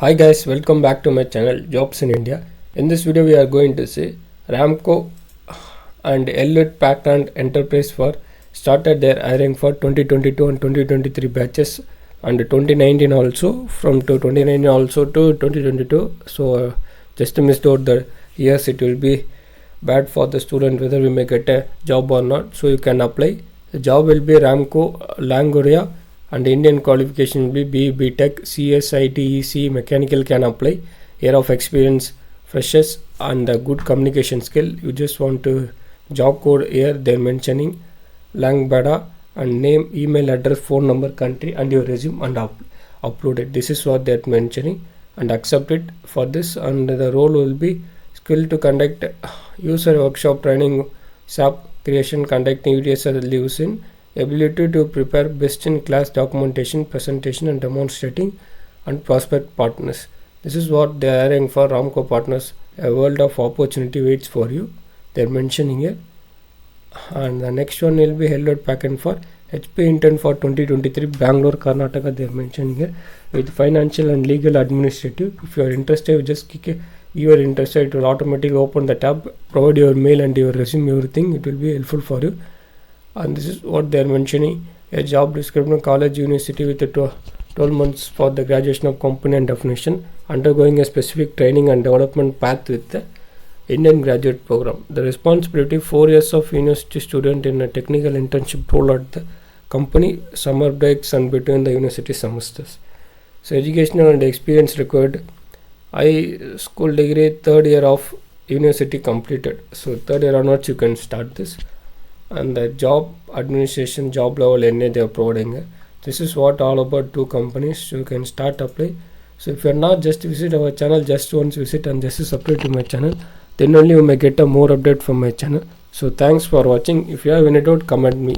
Hi guys, welcome back to my channel Jobs in India. In this video we are going to see Ramco and Elliott Packard Enterprise for started their hiring for 2022 and 2023 batches and 2019 also from to 2019 also to 2022. So just missed out the years, it will be bad for the student whether we may get a job or not. So you can apply. The job will be Ramco Langoria and Indian qualification will be BTech, CS, ITEC, mechanical can apply. Year of experience, freshers and a good communication skill. You just want to job code here they're mentioning Langbada and name, email address, phone number, country and your resume and upload it. This is what they're mentioning and accept it for this. And the role will be skill to conduct user workshop training, SAP creation, conducting UDSL lives in ability to prepare best in class documentation, presentation and demonstrating and prospect partners. This is what they are hiring for Ramco partners. A world of opportunity waits for you, they're mentioning here. And the next one will be Elliott Packard for HP intern for 2023 Bangalore, Karnataka. They're mentioning here with financial and legal administrative. If you are interested, you just click you are interested, it will automatically open the tab, provide your mail and your resume, everything. It will be helpful for you. And this is what they are mentioning: a job description, college, university with a 12 months for the graduation of component definition, undergoing a specific training and development path with the Indian graduate program. The responsibility: 4 years of university student in a technical internship role at the company, summer breaks and between the university semesters. So educational and experience required: high school degree, third year of university completed. So third year onwards you can start this. And the job administration, job level NA they are providing. This is what all about two companies, so you can start apply. So if you are not, just visit our channel, just once visit and just subscribe to my channel, then only you may get a more update from my channel. So thanks for watching. If you have any doubt, comment me.